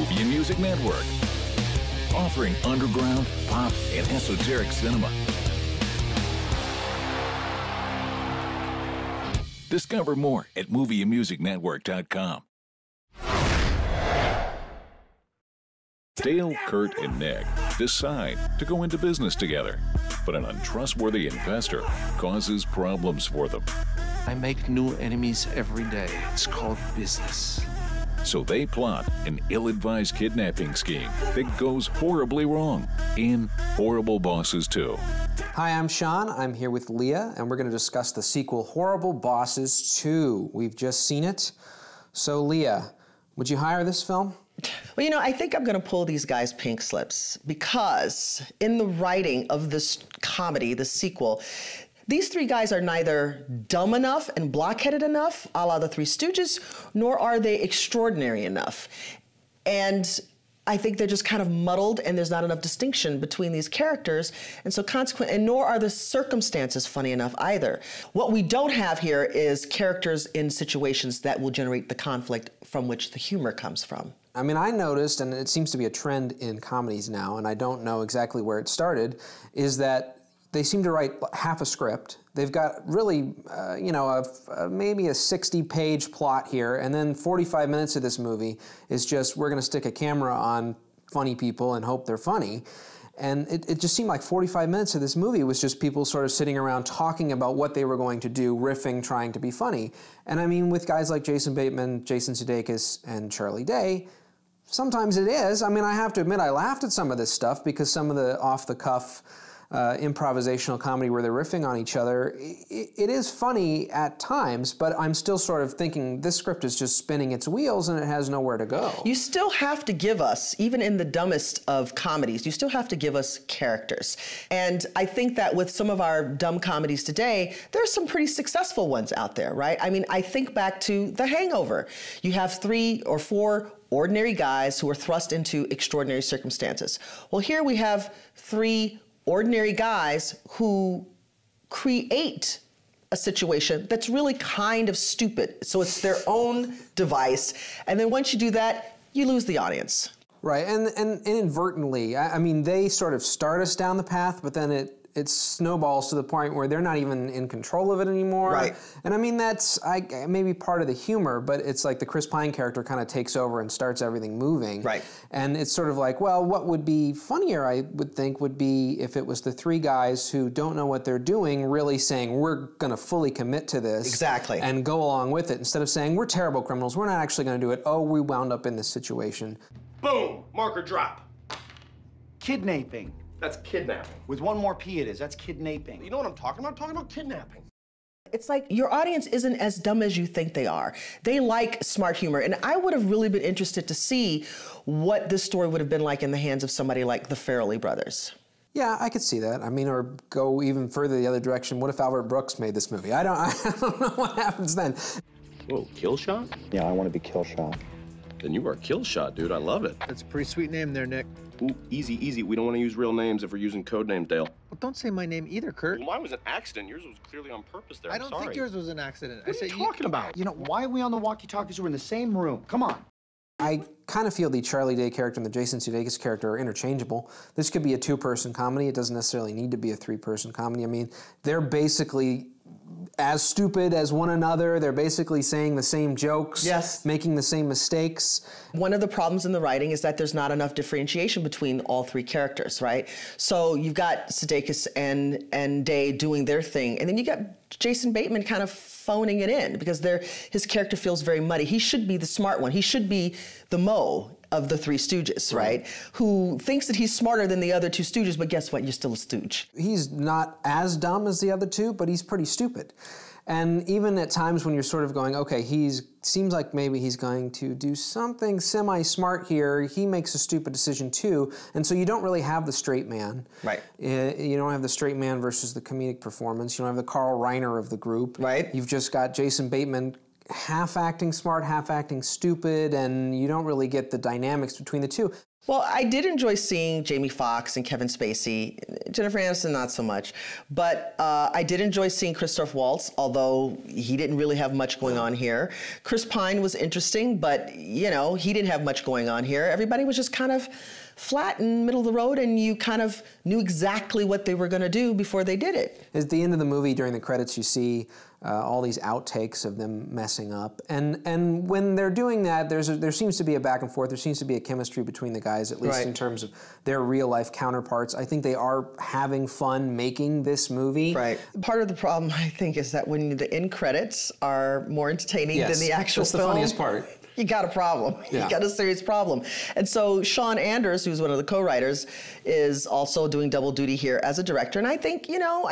Movie and Music Network, offering underground, pop, and esoteric cinema. Discover more at movieandmusicnetwork.com. Dale, Kurt, and Nick decide to go into business together, but an untrustworthy investor causes problems for them. I make new enemies every day. It's called business. So they plot an ill-advised kidnapping scheme that goes horribly wrong in Horrible Bosses 2. Hi, I'm Sean. I'm here with Leah, and we're going to discuss the sequel, Horrible Bosses 2. We've just seen it. So, Leah, would you hire this film? Well, you know, I think I'm going to pull these guys' pink slips because in the writing of this comedy, the sequel, these three guys are neither dumb enough and blockheaded enough, a la the Three Stooges, nor are they extraordinary enough. And I think they're just kind of muddled, and there's not enough distinction between these characters, and so consequently, and nor are the circumstances funny enough either. What we don't have here is characters in situations that will generate the conflict from which the humor comes from. I mean, I noticed, and it seems to be a trend in comedies now, and I don't know exactly where it started, is that they seem to write half a script. They've got really, maybe a 60-page plot here, and then 45 minutes of this movie is just, we're gonna stick a camera on funny people and hope they're funny. And it just seemed like 45 minutes of this movie was just people sort of sitting around talking about what they were going to do, riffing, trying to be funny. And I mean, with guys like Jason Bateman, Jason Sudeikis, and Charlie Day, sometimes it is. I mean, I have to admit, I laughed at some of this stuff because some of the off-the-cuff improvisational comedy where they're riffing on each other, it is funny at times, but I'm still sort of thinking this script is just spinning its wheels and it has nowhere to go. You still have to give us, even in the dumbest of comedies, you still have to give us characters. And I think that with some of our dumb comedies today, there's some pretty successful ones out there, right? I mean, I think back to The Hangover. You have 3 or 4 ordinary guys who are thrust into extraordinary circumstances. Well, here we have 3 ordinary guys who create a situation that's really kind of stupid. So it's their own device. And then once you do that, you lose the audience. Right, and inadvertently, I mean, they sort of start us down the path, but then it snowballs to the point where they're not even in control of it anymore. Right. And I mean, that's maybe part of the humor, but it's like the Chris Pine character kind of takes over and starts everything moving. Right. And it's sort of like, well, what would be funnier, I would think, would be if it was the 3 guys who don't know what they're doing really saying, we're going to fully commit to this. Exactly. And go along with it, instead of saying, we're terrible criminals, we're not actually going to do it. Oh, we wound up in this situation. Boom! Marker drop. Kidnapping. That's kidnapping. With one more P it is. That's kidnapping. You know what I'm talking about? I'm talking about kidnapping. It's like your audience isn't as dumb as you think they are. They like smart humor. And I would have really been interested to see what this story would have been like in the hands of somebody like the Farrelly brothers. Yeah, I could see that. I mean, or go even further the other direction. What if Albert Brooks made this movie? I don't know what happens then. Whoa, Kill Shot? Yeah, I want to be Kill Shot. Then you are Kill Shot, dude. I love it. That's a pretty sweet name there, Nick. Ooh, easy, easy. We don't want to use real names if we're using code names, Dale. Well, don't say my name either, Kurt. Well, mine was an accident. Yours was clearly on purpose there. I don't think yours was an accident. What are you talking about? You know, why are we on the walkie-talkies? We're in the same room. Come on. I kind of feel the Charlie Day character and the Jason Sudeikis character are interchangeable. This could be a 2-person comedy. It doesn't necessarily need to be a 3-person comedy. I mean, they're basically as stupid as one another. They're basically saying the same jokes, yes, making the same mistakes. One of the problems in the writing is that there's not enough differentiation between all 3 characters, right? So you've got Sudeikis and Day doing their thing, and then you got Jason Bateman kind of phoning it in because his character feels very muddy. He should be the smart one. He should be the Mo of the Three Stooges, right? Who thinks that he's smarter than the other 2 Stooges, but guess what? You're still a stooge. He's not as dumb as the other 2, but he's pretty stupid. And even at times when you're sort of going, okay, seems like maybe he's going to do something semi-smart here, he makes a stupid decision too, and so you don't really have the straight man. Right. You don't have the straight man versus the comedic performance. You don't have the Carl Reiner of the group. Right. You've just got Jason Bateman half acting smart, half acting stupid, and you don't really get the dynamics between the 2. Well, I did enjoy seeing Jamie Foxx and Kevin Spacey. Jennifer Aniston, not so much. But I did enjoy seeing Christoph Waltz, although he didn't really have much going on here. Chris Pine was interesting, but, you know, he didn't have much going on here. Everybody was just kind of flat in middle of the road, and you kind of knew exactly what they were going to do before they did it. At the end of the movie, during the credits, you see all these outtakes of them messing up, and when they're doing that, there seems to be a back and forth. There seems to be a chemistry between the guys, at least in terms of their real life counterparts. I think they are having fun making this movie. Right. Part of the problem, I think, is that when the end credits are more entertaining than the actual film. That's the funniest part. You got a problem. Yeah. You got a serious problem. And so Sean Anders, who's one of the co-writers, is also doing double duty here as a director. And I think, you know,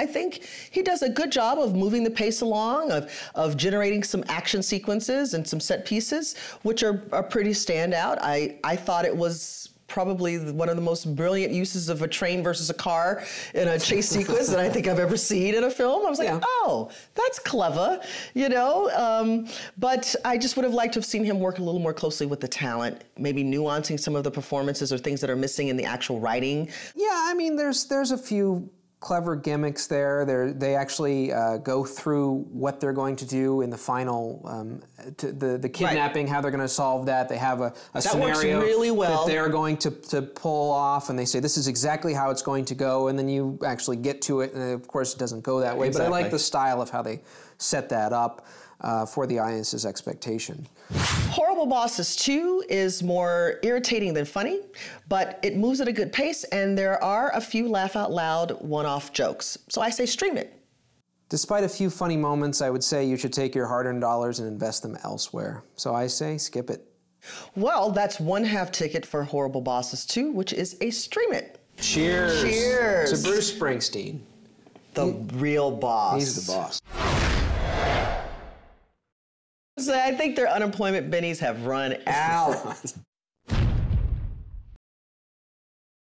he does a good job of moving the pace along, of generating some action sequences and some set pieces, which are pretty standout. I thought it was probably one of the most brilliant uses of a train versus a car in a chase sequence that I think I've ever seen in a film. I was like, oh, that's clever, you know? But I just would have liked to have seen him work a little more closely with the talent, maybe nuancing some of the performances or things that are missing in the actual writing. Yeah, I mean, there's a few clever gimmicks there. They actually go through what they're going to do in the final, the kidnapping, how they're going to solve that. They have a scenario works really well. that they're going to pull off, and they say this is exactly how it's going to go, and then you actually get to it, and of course it doesn't go that way. Exactly. But I like the style of how they set that up for the audience's expectation. Horrible Bosses 2 is more irritating than funny, but it moves at a good pace, and there are a few laugh-out-loud one-off jokes. So I say stream it. Despite a few funny moments, I would say you should take your hard-earned dollars and invest them elsewhere. So I say skip it. Well, that's one half ticket for Horrible Bosses 2, which is a stream it. Cheers. Cheers. To Bruce Springsteen. The real boss. He's the boss. So I think their unemployment bennies have run out.